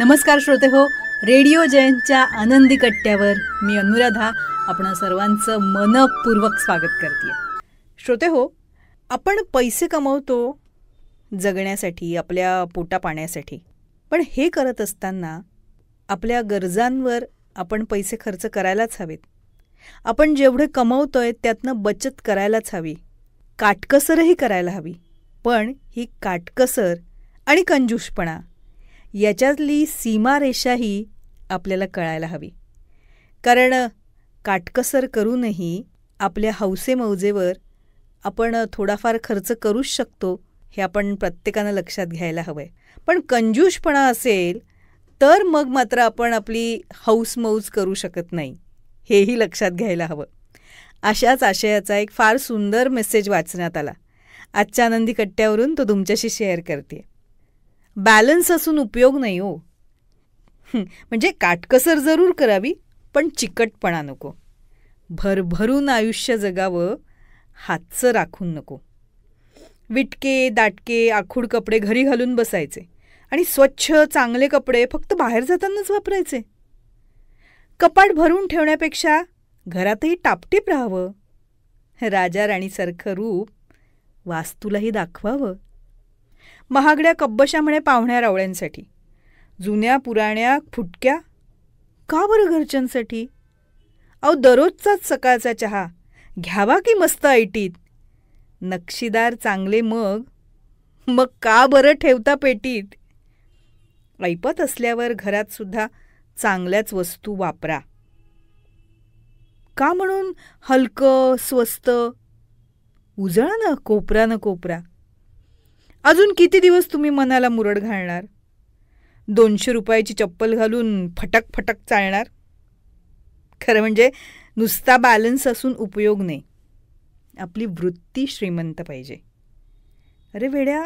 नमस्कार श्रोते हो, रेडिओ जयंतच्या आनंदी कट्ट्यावर मी अनुराधा आपण सर्वांचं मनपूर्वक स्वागत करते. श्रोते हो, आपण पैसे कमवतो जगण्यासाठी, आपल्या पोटा पाण्यासाठी. पण हे करत असताना आपल्या गरजांवर आपण पैसे खर्च करायलाच हवेत. आपण जेवढे कमवतोय त्यातनं बचत करायलाच हवी, काटकसरही करायला हवी. पण ही काटकसर आणि कंजूषपणा याच्यातली सीमारेषाही आपल्याला कळायला हवी. कारण काटकसर करूनही आपल्या हौसेमौजेवर आपण थोडाफार खर्च करूच शकतो, हे आपण प्रत्येकानं लक्षात घ्यायला हवं आहे. पण कंजूषपणा असेल तर मग मात्र आपण आपली हौसमौज करू शकत नाही, हेही लक्षात घ्यायला हवं. अशाच आशयाचा एक फार सुंदर मेसेज वाचण्यात आला. आजच्या आनंदी कट्ट्यावरून तो तुमच्याशी शेअर करते. बॅलन्स असून उपयोग नाही हो. म्हणजे काटकसर जरूर करावी, पण चिकटपणा नको. भरभरून आयुष्य जगावं, हातचं राखून नको. विटके दाटके आखूड कपडे घरी घालून बसायचे आणि स्वच्छ चांगले कपडे फक्त बाहेर जातानाच वापरायचे. कपाट भरून ठेवण्यापेक्षा घरातही टापटीप राहावं. राजा राणीसारखं रूप वास्तूलाही दाखवावं. महागड्या कब्बशा म्हणे पाहुण्या रावळ्यांसाठी, जुन्या पुराण्या फुटक्या का बरं घरच्यांसाठी? अहो, दररोजचाच सकाळचा चहा घ्यावा की मस्त ऐटीत. नक्षीदार चांगले मग का बरं ठेवता पेटीत? ऐपत असल्यावर घरात सुद्धा चांगल्याच वस्तू वापरा. का म्हणून हलकं स्वस्त? उजळा ना कोपरा न कोपरा. अजून किती दिवस तुम्ही मनाला मुरड घालणार? 200 रुपयाची चप्पल घालून फटक फटक चालणार? खरं म्हणजे नुसता बॅलन्स असून उपयोग नाही, आपली वृत्ती श्रीमंत पाहिजे. अरे वेड्या,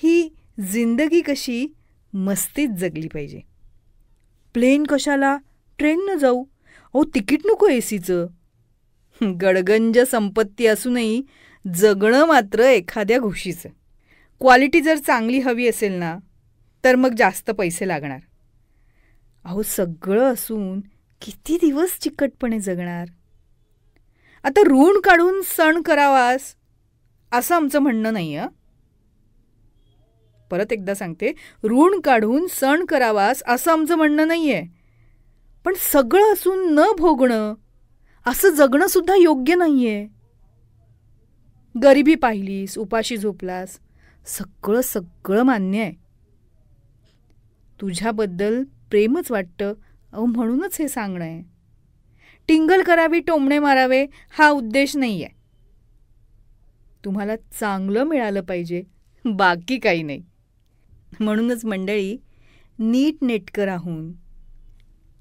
ही जिंदगी कशी मस्तीत जगली पाहिजे. प्लेन कशाला, ट्रेननं जाऊ. अहो, तिकीट नको एसीचं. गडगंज संपत्ती असूनही जगणं मात्र एखाद्या घुशीचं. क्वालिटी जर चांगली हवी असेल ना, तर मग जास्त पैसे लागणार. अहो, सगळं असून किती दिवस चिकटपणे जगणार? आता ऋण काढून सण करावास असं आमचं म्हणणं नाही. परत एकदा सांगते, ऋण काढून सण करावास असं आमचं म्हणणं नाही आहे. पण सगळं असून न भोगणं असं जगणं सुद्धा योग्य नाही आहे. गरिबी पाहिलीस, उपाशी झोपलास, सगळं मान्य आहे. तुझ्याबद्दल प्रेमच वाटतं, अहो म्हणूनच हे सांगणं आहे. टिंगल करावी, टोमणे मारावे हा उद्देश नाही आहे. तुम्हाला चांगलं मिळालं पाहिजे, बाकी काही नाही. म्हणूनच मंडळी, नीटनेटकं राहून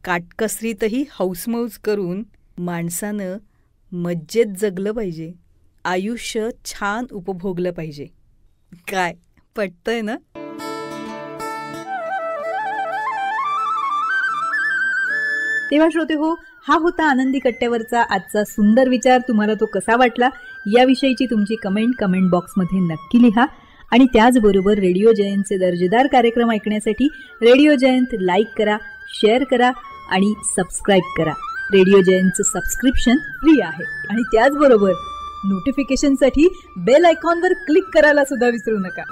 काटकसरीतही हौसमौज करून माणसानं मज्जेत जगलं पाहिजे. आयुष्य छान उपभोगलं पाहिजे. काय पटतंय ना? तेव्हा श्रोते हो, हा होता आनंदी कट्ट्यावरचा आजचा सुंदर विचार. तुम्हाला तो कसा वाटला याविषयीची तुमची कमेंट बॉक्समध्ये नक्की लिहा. आणि त्याचबरोबर रेडिओ जयंतचे दर्जेदार कार्यक्रम ऐकण्यासाठी रेडिओ जयंत लाईक करा, शेअर करा आणि सबस्क्राईब करा. रेडिओ जयंतचं सबस्क्रिप्शन फ्री आहे. आणि त्याचबरोबर नोटिफिकेशनसाठी बेल आयकॉनवर क्लिक करायला सुद्धा विसरू नका.